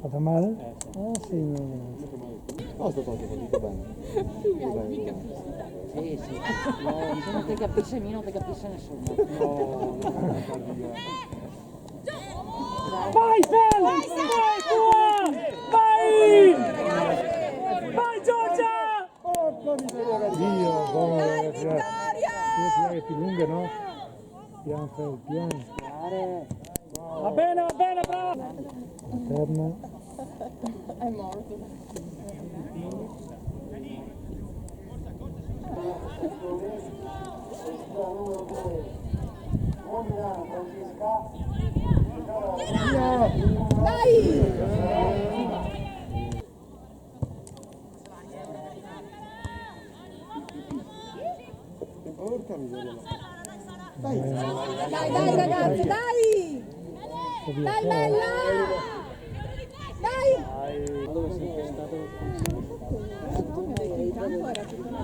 Fatto male? Sì, no. No, sto fatto bene. Sì, sì. No, se non ti capisce me non ti capisce nessuno. No, Vai Felix! Vai tua! Vai! Vai Giorgia! porca miseria, ragazzi. Dio, buono Dai, ragazzi. vittoria! Io tirare più lunghe, no? Piano Fel, piano. Va bene, bravo! Ferma. È morto. Dai! Porca miseria. Dai ragazzi, dai! Dai bella! Dai! Dove sei stato? Il campo era tutto una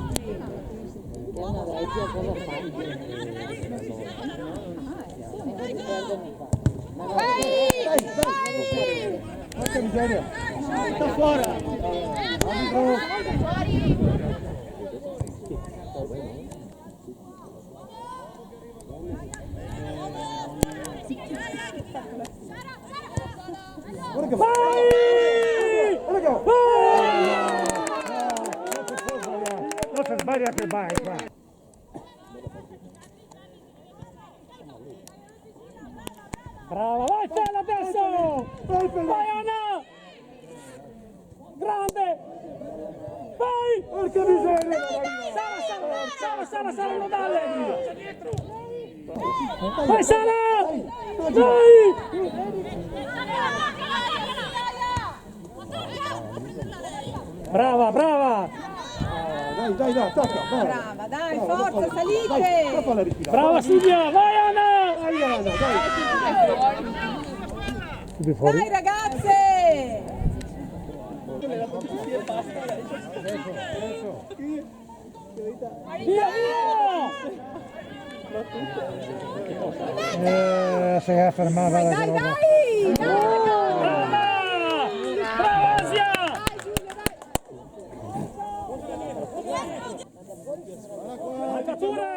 È una vecchia cosa fai? Vai! Porca miseria. Sta fuori. Non si sbaglia che vai qua. Brava, vai Fela adesso! Vai Anna! Grande! Vai! Porca miseria. Sara, non dalle! Vai Sara! Dai! Brava! Dai, attacca. Brava, dai, forza, salite! Brava Silvia! Vai Anna! Dai ragazze! Via! Si è fermata la Dai, roba. dai! Brava Asia! Vai pure!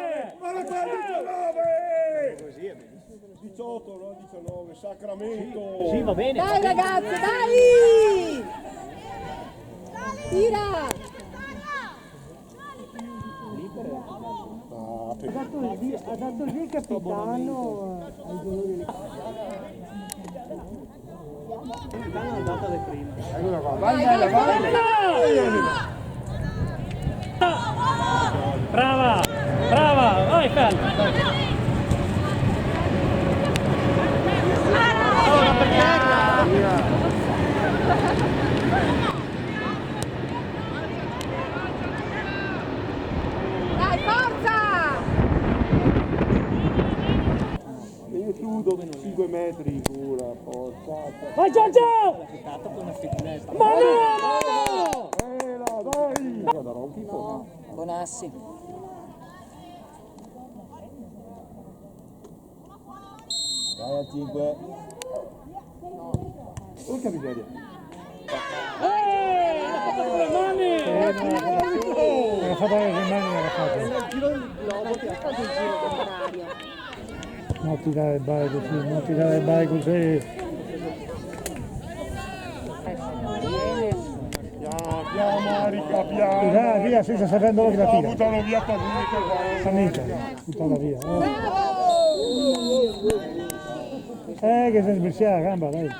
18, no? 19, Sacramento. Sì, va bene. Dai ragazze, dai! Tira! Ha dato lì il capitano ai giocatori di È andata da prima. Eccola qua, vai. Brava! Vai Fel! Dai, forza! E io chiudo 5 metri pura, porca. Vai Giorgio! Ma no! Dai! Guarda, un schifo. Bonassi. Vai a 5. Porca miseria. L'ha fatto con le mani! L'ha fatto con le mani, l'ha fatto. Non ti dare il bai così, Piano Marica, piano. Via, senza sapendo che la tira. Buttano via per Samita, buttala via. Che si sbircia la gamba, dai.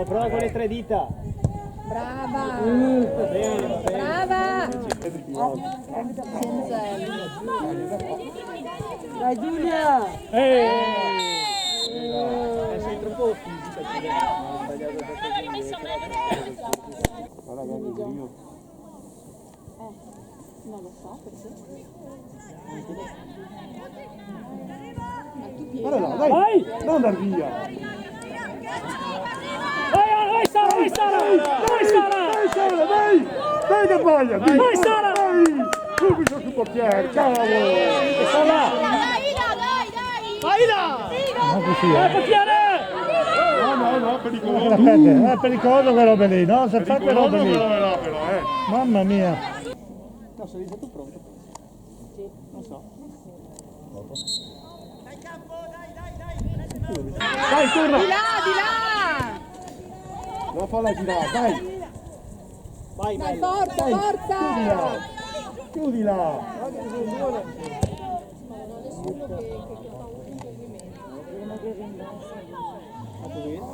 Prova con le 3 dita. Brava! Bene. Brava! Dai Giulia! Sei troppo fisica. Guarda che io. Non lo so perché. Guarda là, dai! Vai! Non andar via! Vai Sara! Dai che sbaglia! Vai Sara! Dai! Subito sul portiere, cavolo! Sta là! Dai, vai là! No, così, No, pericoloso. Aspetta, è pericoloso quelle robe lì, no? Se fa quelle robe lì. Però, Mamma mia. No, sei tu pronto? Sì, non so. Dai, torna! Di là, di là! Non falla girare, dai! Vai, Dai, bello. forza, forza! Chiudila!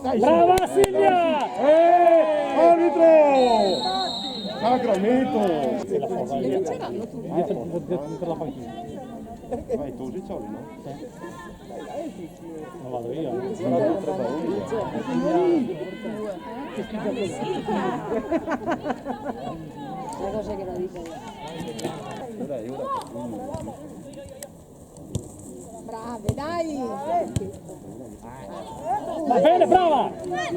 Dai, Brava Silvia! Arbitro! Sacramento! Per la panchina. Vai, tu ci no? Non vado io. La cosa che la dico io. Brave, dai! Va bene, brava! Brave,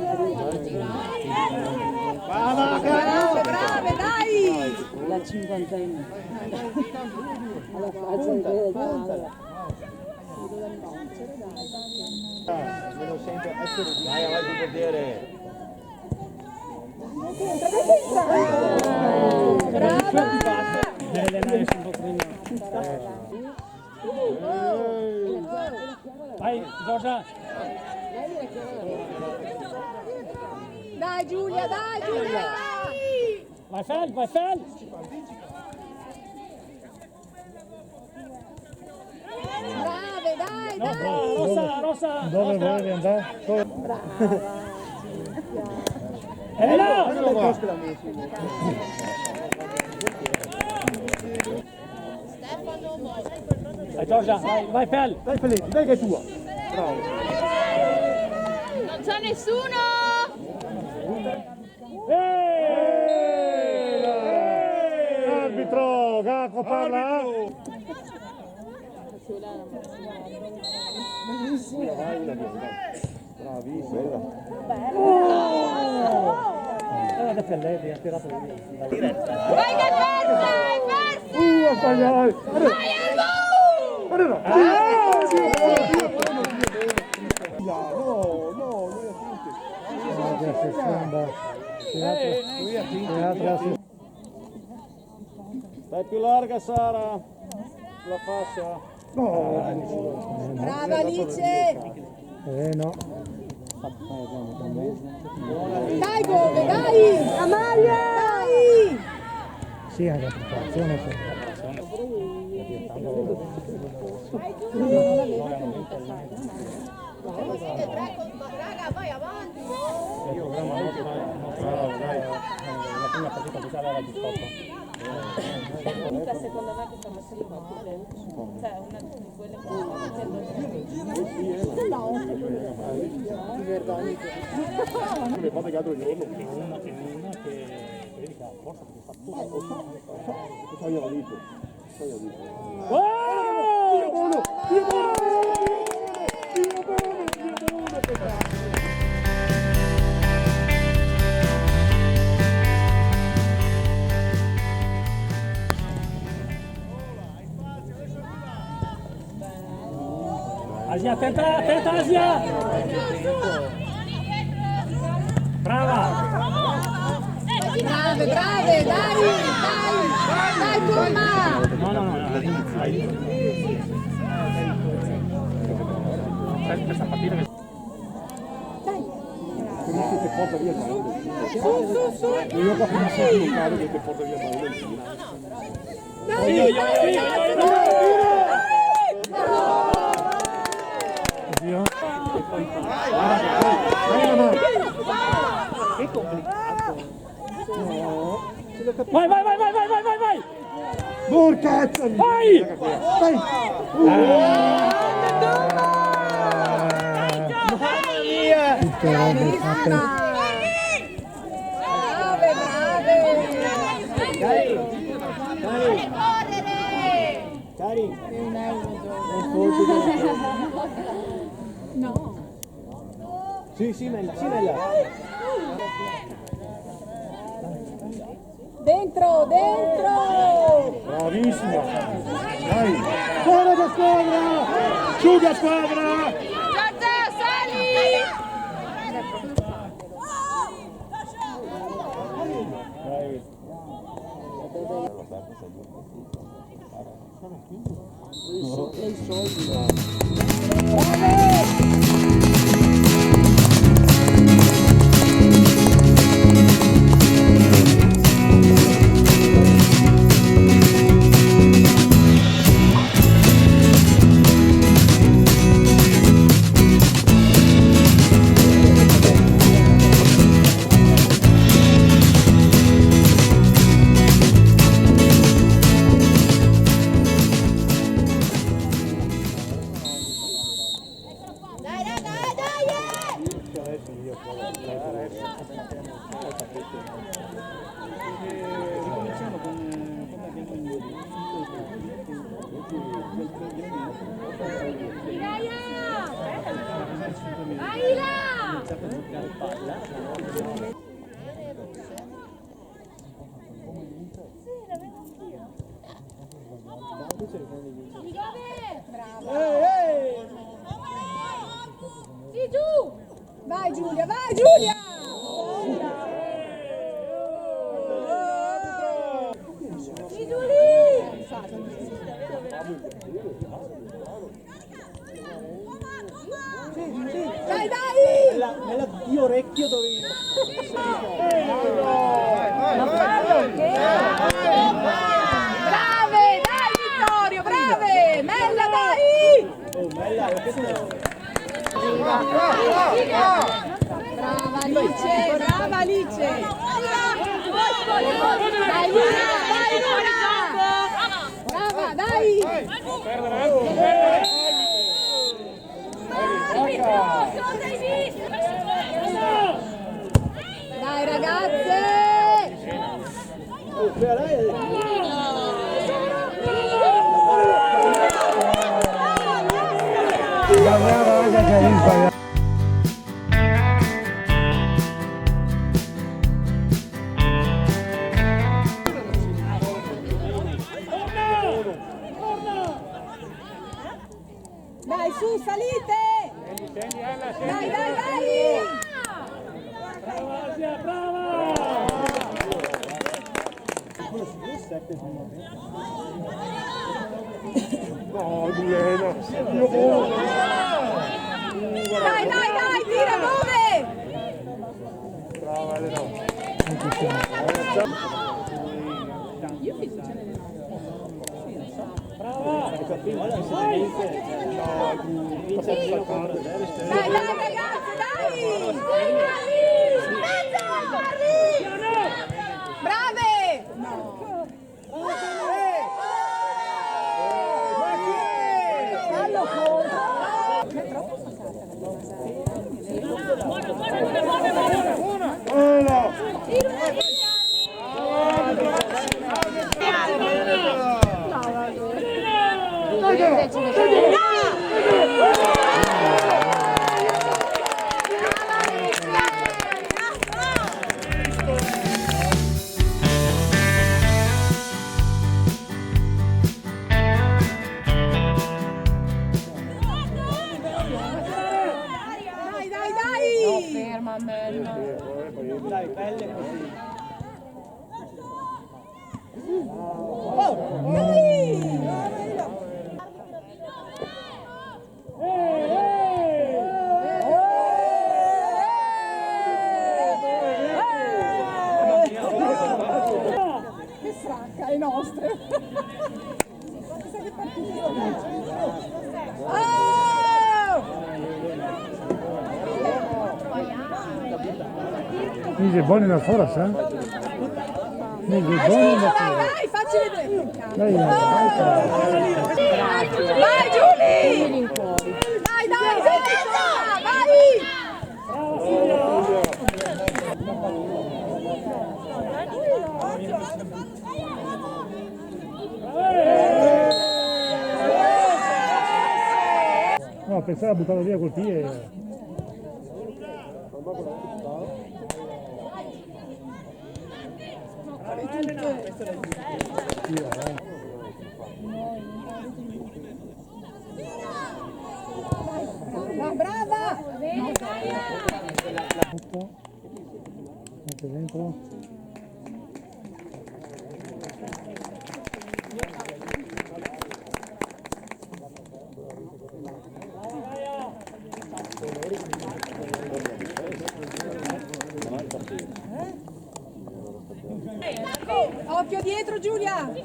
brave, dai! La cinquantenne. Alla faccia di Me lo sento essere di... Vai avanti portiere! Brava! Deve allenare sempre prima. Vai, Giorgia! Dai Giulia, dai Giulia! Vai Fel, vai Fel! Brave, dai, No, dai! Rosa, Rosa! Dove volevi andare? No! Vai Giorgia, vai Fel! Dai Felipe, dai che è tua! Bravo! Non c'è nessuno! Arbitro, Gaco parla. Bravissima! Guarda per lei, ha tirato via. Vai che è persa, è persa! Ha sbagliato. Vai al No, Dai più larga Sara, la fascia. Brava Alice! No. Dai Gove, dai! Amalia! Dai! Sì, anche la preparazione. Raga, vai avanti! Il programma nostro, la prima partita ufficiale era il 18. L'unica secondo me che sta messo di battute, cioè una di quelle che sta facendo come fate che altro giorno? Una che vedi che ha forza perché fa tutto. Togli la dito. Asia, attenta Asia! Brava! Brave, brave, dai! Dai, turma! No, questa partita che... Comunque ti porta via il pallone. Su! Io qua finisco a giocare che ti porta via il pallone. Che complicato! Vai! Burkatzen! Vai! Dai! Tutte robe fatte. Brave, brave! Cari! No! Sì, Mella, Dentro! Bravissima! Dai! Fuori da squadra! Giù da squadra! Giorgio, sali! Dai, dai, dai, dai! Vai là! Brava! Sì, giù! Vai Giulia, vai Giulia! Sì, Giulia! Dai, dai! Nella di orecchio dovevi... Brave, dai Vittorio, brave! Mella, dai! Oh, bella, Brava Alice, brava Alice! Dai Luna, dai Luna! Brava, dai! Dai ragazze! Dai su, salite! Dai, dai, dai! No, Milena, io voglio. Dai, dai, dai, tira, dove? Brava, Elena. Dai, dai, ragazzi, dai! Brave! Fallo Dai, dai, dai! Ferma, Mella. Dai, belle così. Che fracca, le nostre! Dice buoni da fuori, sa? Dice buoni da fuori. Dai, facci vedere! Dai, Vai Giulia! Dai, dai, vai! No, pensavo a buttarlo via col piede. brava! Mette dentro. Occhio dietro Giulia! Dai!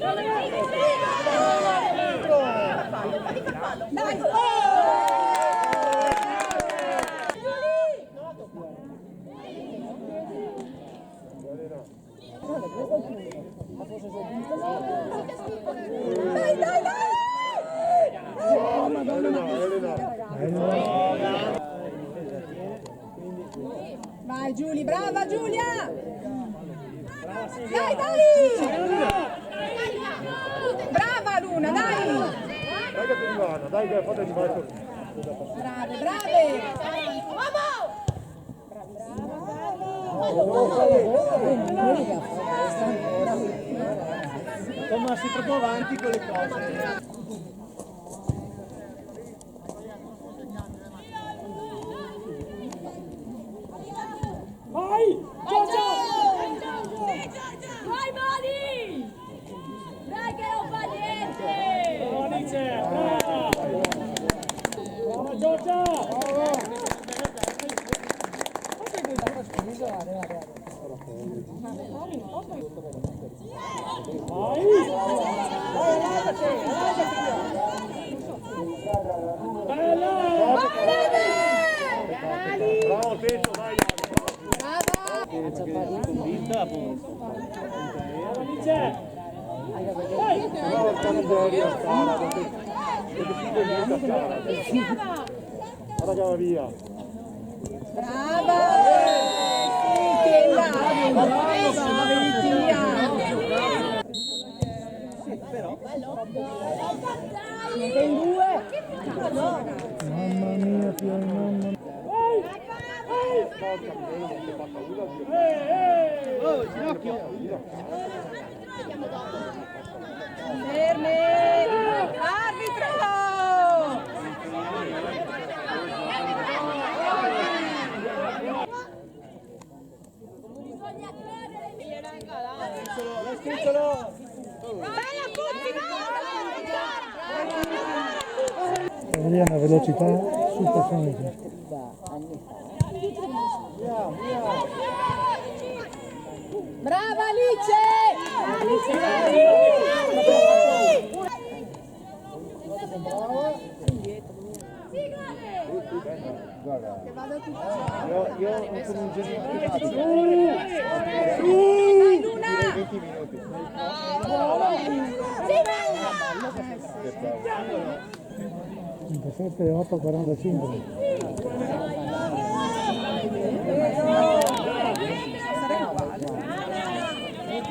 Dai, dai, dai! Vai Giulia, brava Giulia! Dai, dai! Brava Luna, dai! Dai che ti Ivana, dai che fate arrivare. Brave, brave! Insomma, si troppo avanti con le cose. Vai! Vai Mani! Dai che non fa niente! Alice! Brava! Brava Giorgia! Vai! Bella! Bravo Teto, dai. Convinta, appunto. Alice! Bravo Scanderia, Sara, perché guarda che va via. Brava! Sì, brava! Veniti via! Siete in due! Mamma mia, mamma. Oh, ginocchio! Fermi! Arbitro! Spicciolo! Lì è una velocità supersonica. Brava Alice! Io non sono un genio. Dai Luna! 20 minuti. 57, 8, 45.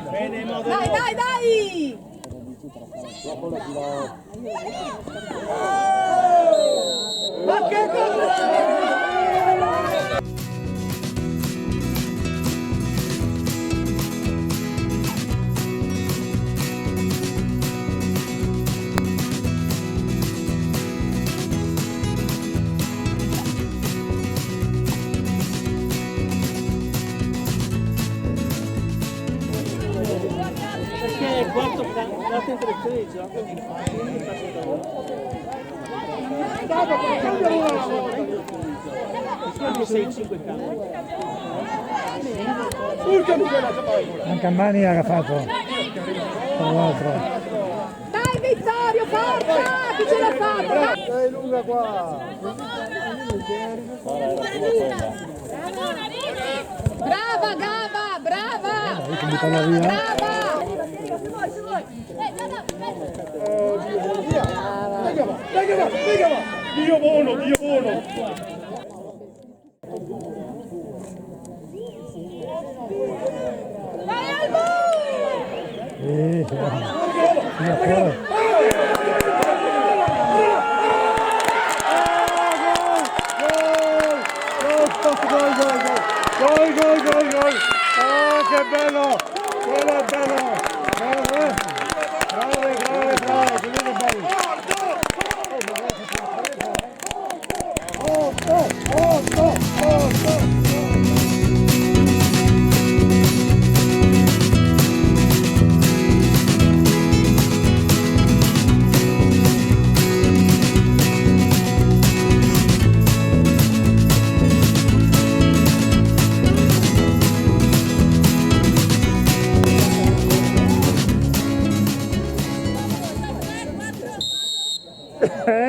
Bene, modo. Dai, dai, dai! Ma che cosa? Perché quanto date in 13, anche un po' 6-5 cambi. Anche a Mani ha agaffato. Tra l'altro. Dai Vittorio, forza! Chi ce l'ha fatta? Dai lunga qua. Brava Gaba, brava! Vedi che mi taglia via? Brava! Dio buono, Dio buono. Vai Albo! Via fuori. Gol! Oh, che bello! Quello è bello! Bravo!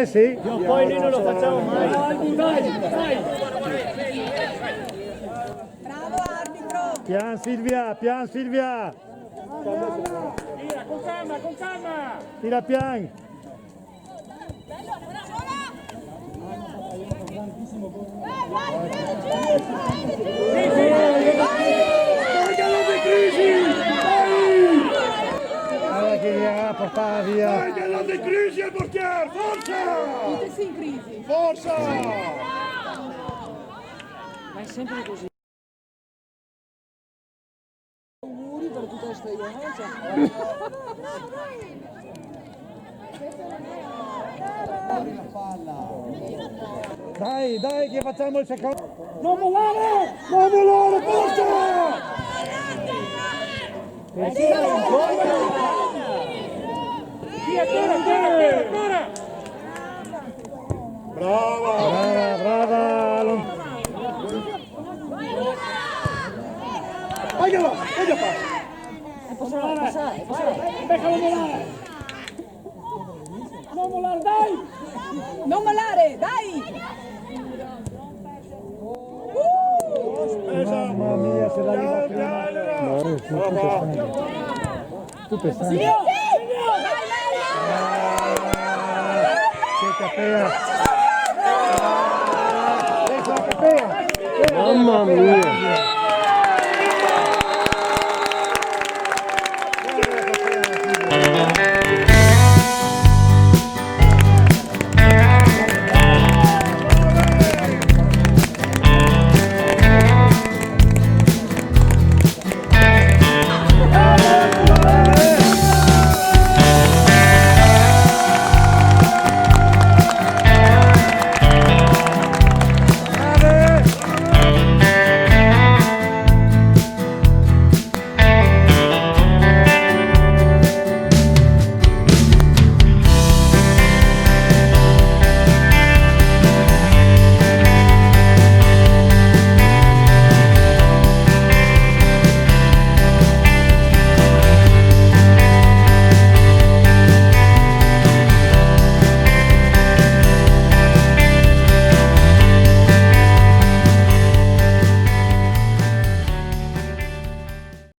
Sì. Poi noi non lo facciamo mai. Bravo arbitro. Pian Silvia, pian Silvia. Tira, con calma, con calma! Tira pian. Cargalo di crisi! Guarda che viene a portare via. Cargalo di crisi al portiere! Forza! Tutti sì in crisi. Forza! Ma è sempre così. Auguri per tutta questa Dai, dai che facciamo il secondo. Non mollare! Non mollare, forza! Via, ancora! Brava! Brava, brava. Vaglielo, vedi a fare! Passare. Beccalo mollare! Non mollare, dai! Non mollare, dai. Mamma mia, se la riva prima. Tu pensavi? Sì. Che capea. Mamma mia.